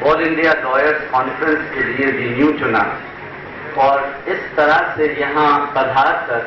All India lawyers conference के लिए renew चुना और इस तरह से यहाँ पधार कर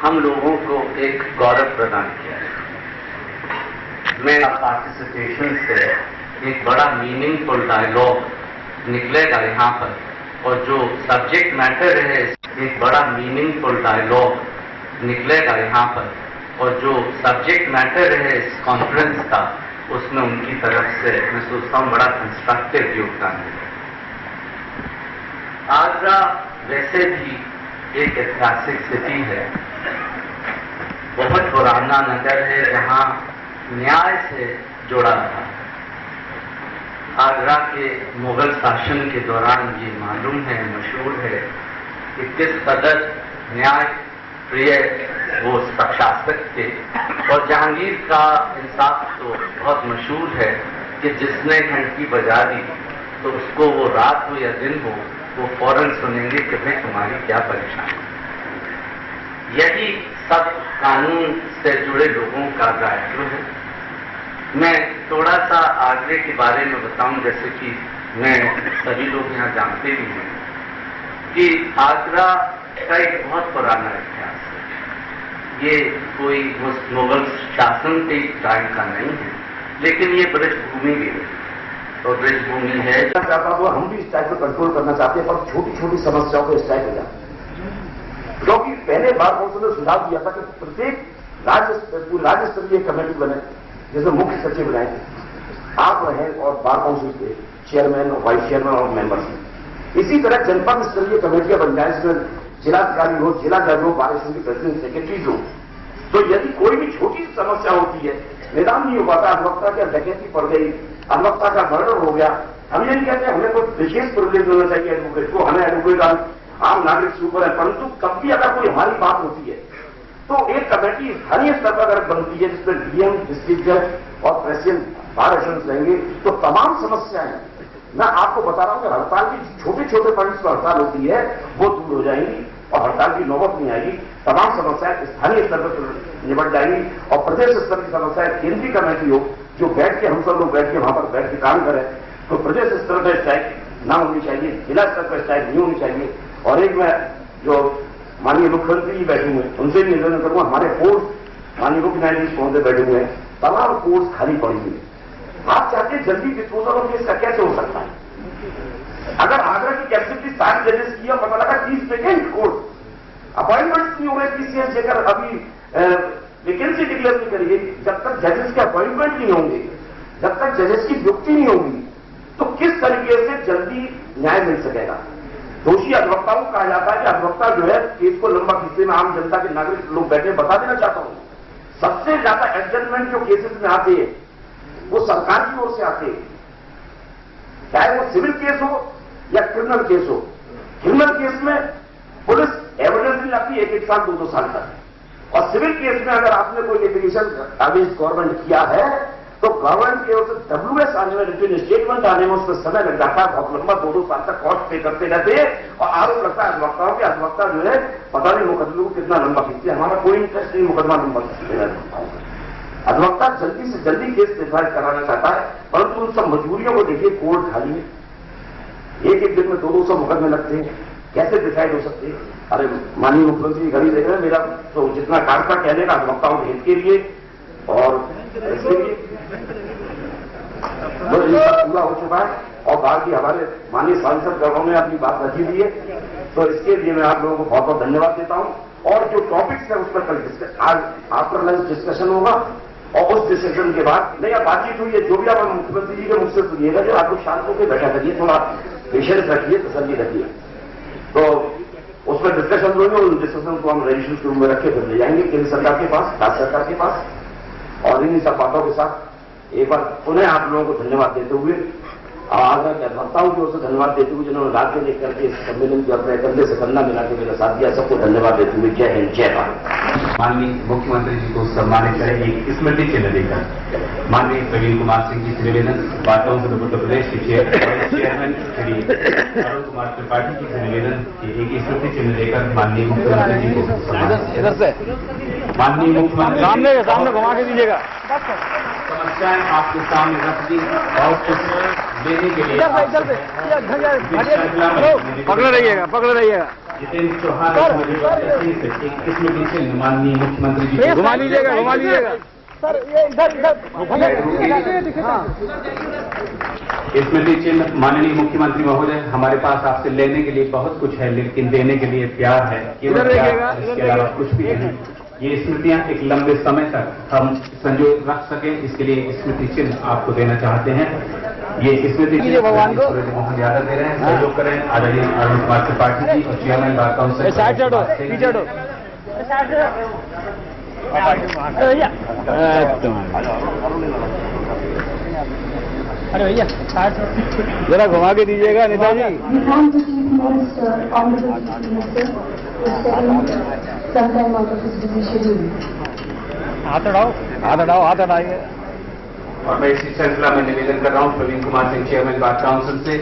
हम लोगों को एक गौरव प्रदान किया। मेरा पार्टिसिपेशन से एक बड़ा मीनिंगफुल डायलॉग निकलेगा यहाँ पर, और जो सब्जेक्ट मैटर है एक बड़ा मीनिंगफुल डायलॉग निकलेगा यहाँ पर, और जो सब्जेक्ट मैटर है इस कॉन्फ्रेंस का उसमें उनकी तरफ से मैं सोचता हूँ बड़ा कंस्ट्रक्टिव योगदान है। आगरा वैसे भी एक ऐतिहासिक सिटी है, बहुत पुराना नगर है जहाँ न्याय से जुड़ा रहा। आगरा के मुगल शासन के दौरान ये मालूम है, मशहूर है कि किस कदर न्याय प्रिय वो प्रशासक थे, और जहांगीर का इंसाफ तो बहुत मशहूर है कि जिसने घंटी बजा दी तो उसको वो रात हो या दिन हो वो फौरन सुनेंगे कि भाई तुम्हारी क्या परेशानी। यही सब कानून से जुड़े लोगों का दायित्व है। मैं थोड़ा सा आगरे के बारे में बताऊं, जैसे कि मैं सभी लोग यहाँ जानते भी हैं कि आगरा का एक बहुत पुराना इतिहास है। ये कोई मुगल शासन के टाइम का नहीं है, लेकिन ये ब्रज भूमि भी है, तो ब्रज भूमि है। हम भी इस टाइप को कंट्रोल करना चाहते हैं, पर छोटी छोटी समस्याओं को इस टाइप हो जाए, क्योंकि पहले बार काउंसिल ने सुझाव दिया था कि प्रत्येक राज्य स्तरीय कमेटी बने, जैसे मुख्य सचिव रहें, आप रहें और बार काउंसिल के चेयरमैन और वाइस चेयरमैन और मेंबर्स। इसी तरह जनपद स्तरीय कमेटियां बन जाए, इसमें जिलाधिकारी हो, जिला जज हो, बार एसोसिएशन के प्रेसिडेंट सेक्रेटरीज हो। तो यदि कोई भी छोटी समस्या होती है, निदान नहीं हो पाता, अधिवक्ता की डकैती पड़ गई, अधिवक्ता का मर्डर हो गया, हम ये नहीं कहते हमें कोई विशेष प्रिविलेज होना चाहिए एडवोकेट को, हमें एडवोकेट आम नागरिक से ऊपर है, परंतु तब भी अगर कोई हमारी बात होती है तो एक कमेटी स्थानीय स्तर पर अगर बनती है जिसमें डीएम, डिस्ट्रिक्ट जज और प्रेसिडेंट बार एसोसिएशन रहेंगे, तो तमाम समस्याएं, मैं आपको बता रहा हूं कि हड़ताल की छोटे छोटे पॉइंट्स पर हड़ताल होती है वो दूर हो जाएंगी और हड़ताल की नौबत नहीं आएगी। तमाम समस्याएं स्थानीय स्तर पर निपट जाएंगी और प्रदेश स्तर की समस्याएं केंद्रीय कमेटी हो, जो बैठ के हम सब लोग बैठ के वहां पर बैठ के काम करें। तो प्रदेश स्तर पर स्ट्राइक ना होनी चाहिए, जिला स्तर पर स्ट्राइक नहीं होनी चाहिए। और एक मैं जो माननीय मुख्यमंत्री जी बैठे हुए हैं उनसे भी निवेदन करूंगा, हमारे कोर्ट माननीय मुख्य न्यायाधीश महोदय बैठे हुए हैं, तमाम कोर्ट खाली पड़ी हुई है। आप चाहते हैं जल्दी डिस्पोजल ऑफ केस का कैसे हो सकता है? अगर आगरा की कैपेसिटी 60 जजेस की है, पता लगा 30 वैकेंट कोर्ट, अपॉइंटमेंट नहीं हो गए, पीसीएस लेकर अभी वैकेंसी डिक्लेयर नहीं करिए। जब तक जजेस के अपॉइंटमेंट नहीं होंगे, जब तक जजेस की नियुक्ति नहीं होगी, तो किस तरीके से जल्दी न्याय मिल सकेगा? दोषी अधिवक्ताओं को कहा जाता है कि अधिवक्ता जो है केस को लंबा खींचने में आम जनता के नागरिक लोग बैठे। बता देना चाहता हूं, सबसे ज्यादा एडजस्टमेंट जो केसेस में आते हैं वो सरकार की ओर से आते हैं, चाहे वो सिविल केस हो या क्रिमिनल केस हो। क्रिमिनल केस में पुलिस एविडेंस नहीं लाती 1-1 साल 2-2 साल तक, और सिविल केस में अगर आपने कोई लिटिगेशन अगेंस्ट गवर्नमेंट किया है तो गवर्नमेंट की ओर से WS आने में, रिटन स्टेटमेंट आने में उसमें समय लग जाता है, बहुत लंबा 2-2 साल तक कॉस्ट पे करते रहते हैं। और आरोप लगता है अधिवक्ताओं के, अधिवक्ता जो है पता नहीं मुकदमे को कितना लंबा खींचते हैं। हमारा कोई इंटरेस्ट नहीं मुकदमा लंबा खींचते हैं। अधिवक्ता जल्दी से जल्दी केस डिसाइड कराना चाहता है, परंतु उन सब मजबूरियों को देखिए, कोर्ट खाली है, एक दिन में 200 मुकदमे लगते हैं, कैसे डिसाइड हो सकते हैं? अरे माननीय मुख्यमंत्री घड़ी देख रहे हैं, मेरा तो जितना काम था कहने का अधिवक्ताओं के हित के लिए और इसके लिए पूरा हो चुका है, और बाकी हमारे माननीय सांसद गणों ने अपनी बात रखी दी है, तो इसके लिए मैं आप लोगों को बहुत बहुत धन्यवाद देता हूं। और जो टॉपिक्स है उस पर कल आज आफ्टर लंच डिस्कशन होगा, और उस डिस्कशन के बाद नहीं अब बातचीत हुई है, जो भी आप मुख्यमंत्री जी के मुख से सुनिएगा, जो आप लोग शांत होकर बैठा करिए, थोड़ा पेशेंस रखिए, तसल्ली रखिए, तो उसमें डिस्कशन होंगे। उन डिस्कशन को हम रजिस्ट्रेशन के रूम में रखे फिर ले जाएंगे केंद्र सरकार के पास, राज्य सरकार के पास। और इन्हीं सब बातों के साथ एक बार पुनः आप लोगों को धन्यवाद देते हुए, आगरा के अधिवक्ताओं की ओर से धन्यवाद देते हुए जिन्होंने राज्य लेकर के सम्मेलन की अपने कंधे से कंधा मिला के मेरा साथ दिया, सबको धन्यवाद देते हुए जय हिंद, जय भारत। माननीय मुख्यमंत्री जी को सम्मानित करें एक स्मृति चिन्ह देकर। माननीय प्रवीण कुमार सिंह जी से निवेदन, बार काउंसिल उत्तर प्रदेश के चेयरमैन श्री अरुण कुमार त्रिपाठी जी से निवेदन कि एक स्मृति चिन्ह देकर माननीय मुख्यमंत्री जी को सम्मानित। इधर से माननीय मुख्यमंत्री सामने घुमा के दीजिएगा। समस्याएं आपके सामने रख दी, बहुत कुछ लेने के लिए पकड़े रहिएगा जितेंद्र चौहान एक स्मृति चिन्ह माननीय मुख्यमंत्री जी को घुमा लीजिएगा सर, ये इधर स्मृति चिन्ह माननीय मुख्यमंत्री महोदय, हमारे पास आपसे लेने के लिए बहुत कुछ है, लेकिन देने के लिए प्यार है, केवल प्यार, इसके अलावा कुछ भी नहीं। ये स्मृतियां एक लंबे समय तक हम संजो रख सकें, इसके लिए स्मृति चिन्ह आपको देना चाहते हैं। ये स्मृति चिन्ह भगवान को सूरज मोहन यादव दे रहे हैं, सहयोग करें आदरणीय अरुण कुमार त्रिपाठी जी और चेयरमैन बार काउंसिल। अरे भैया जरा घुमा के दीजिएगा नेताजी। हाथ हटाइए। और मैं इसी सिलसिला में निवेदन कर रहा हूँ Praveen Kumar Singh chairman bar council से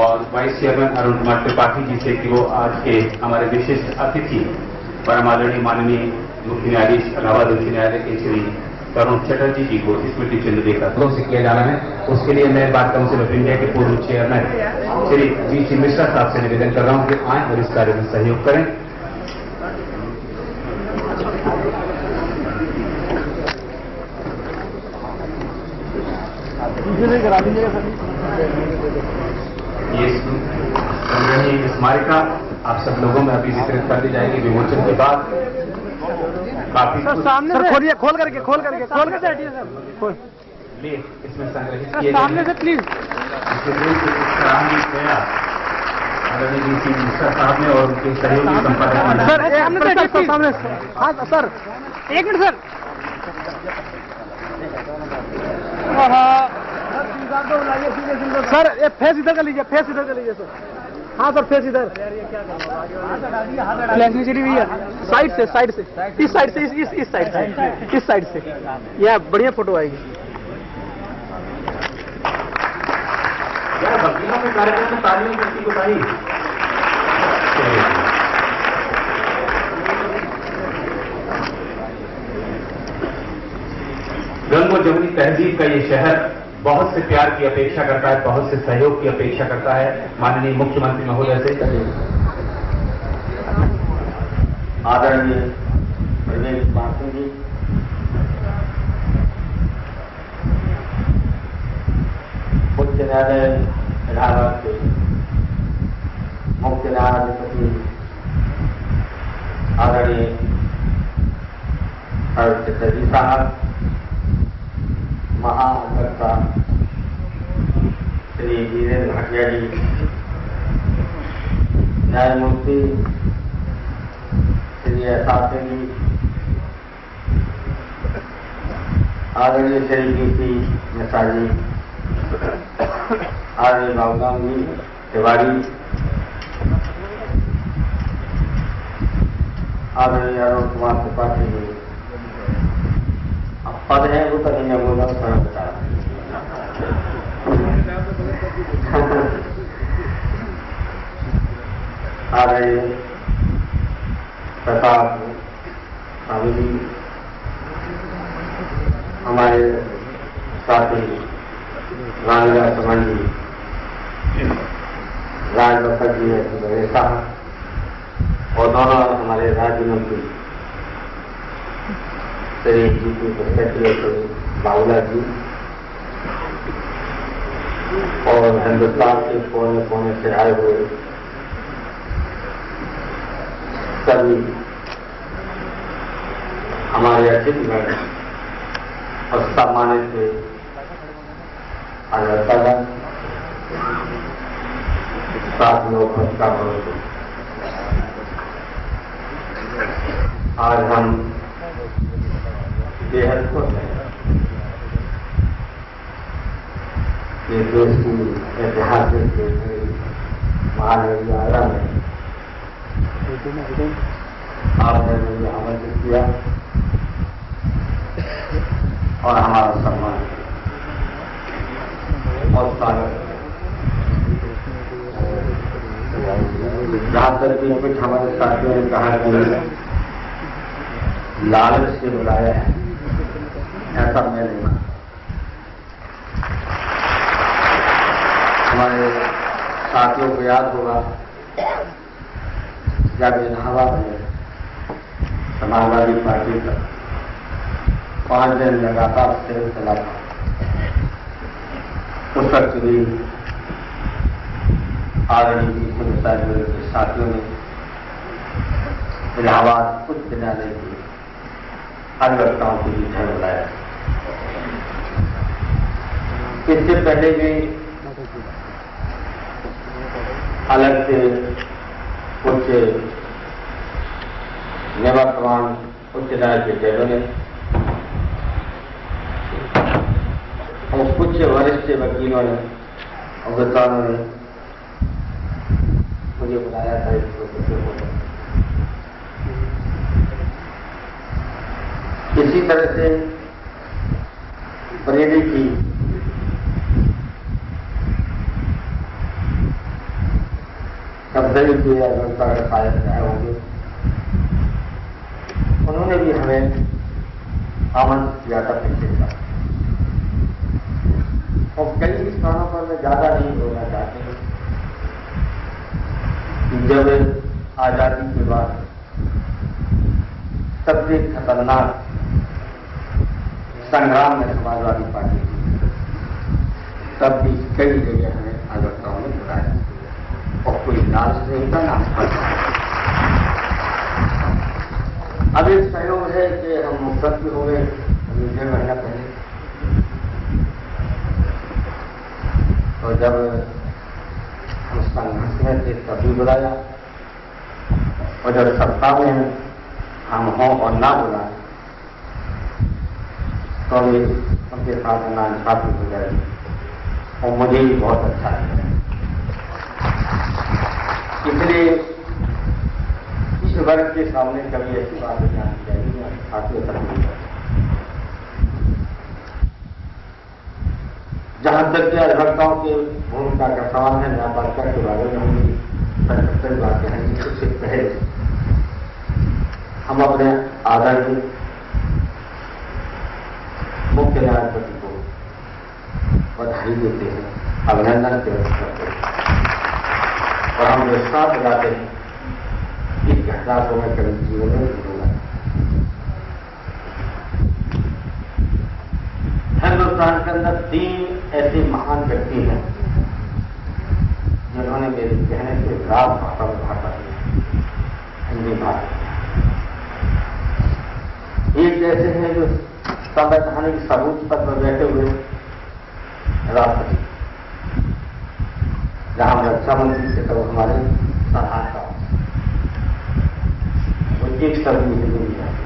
और वाइस चेयरमैन अरुण कुमार त्रिपाठी जी से कि वो आज के हमारे विशिष्ट अतिथि परम आदरणीय माननीय मुख्य न्यायाधीश इलाहाबाद उच्च न्यायालय के श्री तरुण चटर्जी जी को स्मृति चिन्ह देकर से किया जाना है। उसके लिए मैं बार काउंसिल ऑफ इंडिया के पूर्व चेयरमैन श्री जी मिश्रा साहब से निवेदन कर रहा हूँ कि आए और इस कार्य में सहयोग करें। ये संग्रहणीय स्मारिका आप सब लोगों में अभी वितरित कर दी जाएगी विमोचन के बाद। काफी सामने सर खोल करके हटिए सर, लिए इसमें संग्रहित किए सामने से प्लीज। सराहनीय प्रयास आदरणीय जी सी मिश्रा साहब ने और उनके सहयोगी संपादक सर सामने। हाँ सर, एक मिनट सर। सर ये फेस इधर कर लीजिए, सर। हाँ सर, फेस इधर। इलेक्ट्रिसिटी भी है साइड से, इस साइड से यह बढ़िया फोटो आएगी। यार वकीलों के कार्यक्रम में तालियों की बताई। रंग और जमुनी तहजीब का ये शहर बहुत से प्यार की अपेक्षा करता है, बहुत से सहयोग की अपेक्षा करता है माननीय मुख्यमंत्री महोदय से। आदरणीय प्रवीण कुमार सिंह जी, उच्च न्यायालय इलाहाबाद के मुख्य न्यायाधीश आदरणीय अरुण चटर्जी साहब, महाअधिवक्ता श्री वीरेंद्र भाटिया जी, न्यायमूर्ति श्री एहसास सिंह जी, आदरणीय श्री जी मिश्रा जी, आदरणीय बाबूराम जी तिवारी, आदरणीय अरुण कुमार त्रिपाठी जी। पद है वो कभी मैं बोला स्वयं बता आ रहे प्रताप स्वामी जी, हमारे साथी राजा सुमन जी, राजभक्ता जी साहब और दोनों हमारे राज्य मंत्री श्री जी की सेक्रेटरी बाबूला जी और हिंदुस्तान के कोने कोने से आए हुए सभी हमारे अतिथिगण और सम्मानित अधिवक्तागण, साथियों, आज हम बेहद खुश है कि देश की ऐतिहासिक महानगरिया में आपने मुझे आमंत्रित किया और हमारा सम्मान और स्वागत। जहां तक कि कुछ हमारे साथियों ने कहा कि लालच से बुलाया है, ऐसा मैं नहीं मानता। हमारे साथियों को याद होगा जब इलाहाबाद में समाजवादी पार्टी का 5 दिन लगातार सिर चला था, उस वक्त भी आदरणीय के साथियों ने इलाहाबाद उच्च न्यायालय की अधिवक्ताओं के लिए झड़ बुलाया। इससे पहले भी अलग से कुछ निवर्तमान उच्च न्यायालय के जजों ने और कुछ वरिष्ठ वकीलों ने और विद्वानों ने मुझे बुलाया था इसी तरह से बरेली की कब्जे के अगर शायद आए होंगे, उन्होंने भी हमें आमंत्रित किया था पिछले साल। और कई स्थानों पर मैं ज्यादा नहीं बोलना चाहती हूँ कि जब आजादी के बाद सबसे खतरनाक संग्राम में समाजवादी पार्टी थी, तब भी कई जगह हमें अधिवक्ताओं ने बुलाया और कोई लालच नहीं था ना। अब एक सहयोग है कि हम मुक्त भी हो गए 1 महीना पहले, और जब हम संघर्ष में थे तभी बुलाया, और जब सत्ता में हम हों और ना बुलाए तो अभी उनके साथ नाइंसाफी हो जाएगी, और मुझे भी बहुत अच्छा लगा। इसलिए इस वर्ग के सामने कभी ऐसी बातें जानी चाहिए छात्रों तरफ जहां तक कि अधिवक्ताओं की भूमिका का सवाल है, न्यायपालिका के बारे में हम 75 बातें हैं। उससे पहले हम अपने आदरणीय मुख्य न्यायपति को बधाई देते हैं, अभिनंदन करते हैं, और हम विश्वास दिलाते हैं कि इस घटना को मैं कभी जीवन में भूलूंगा। हिंदुस्तान के अंदर 3 ऐसे महान व्यक्ति हैं जिन्होंने मेरे कहने से राज भाषा में भाषा दी, हिंदी भाषा। एक ऐसे हैं जो संवैधानिक सर्वोच्च पद पर बैठे हुए राष्ट्रपति, जहां रक्षा मंत्री से तो हमारे सहायता वो एक शब्द में हिंदी में जाते,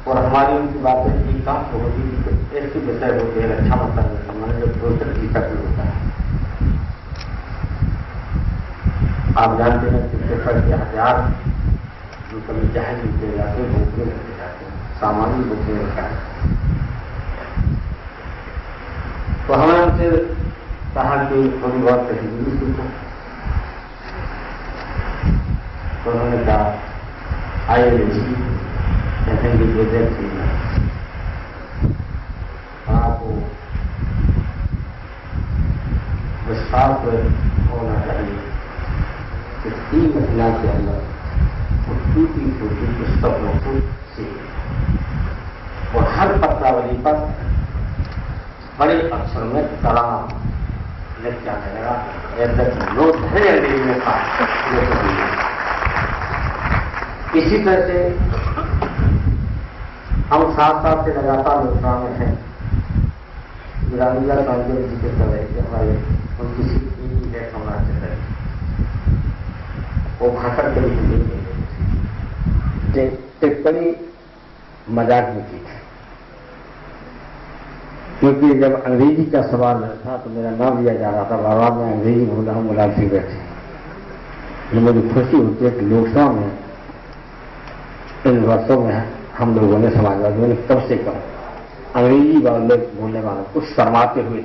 और हमारी उनकी बातें एक काम होगी ऐसी विषय होते हैं रक्षा मंत्रालय में संबंध जो 2 तक होता है। आप जानते हैं कि के हथियार जो कभी जहाज निकले जाते हैं, भूखे रखे जाते हैं, सामान्य भूखे रखा है। तो हमें उनसे कहा कि थोड़ी बहुत हिंदी सीखो, तो उन्होंने कहा आइए हिंदी प्रोजेक्ट आपको विश्वास होना चाहिए कि 3 महीना के अंदर टूटी फूटी पुस्तकों को सीख, और हर पत्रावली पर बड़े अक्षर में तड़ाम लिख जाने लगा। ऐसा लोग है अंग्रेजी में था। इसी तरह से हम साथ से लगातार योजना में हैं। गिरामीला कांग्रेस जी के तरह के हमारे उनकी सीधी है समाज के तरह वो भाषा कभी नहीं टिप्पणी मजाक में की थी, क्योंकि जब अंग्रेजी का सवाल था तो मेरा नाम लिया जा रहा था, बाबा मैं अंग्रेजी बोला हूं, मुलायम सिंह बैठे। ये मुझे खुशी होती है कि लोकसभा में इन वर्षों में हम लोगों ने समाजवादियों ने कम से कम अंग्रेजी बोलने वालों को शर्माते हुए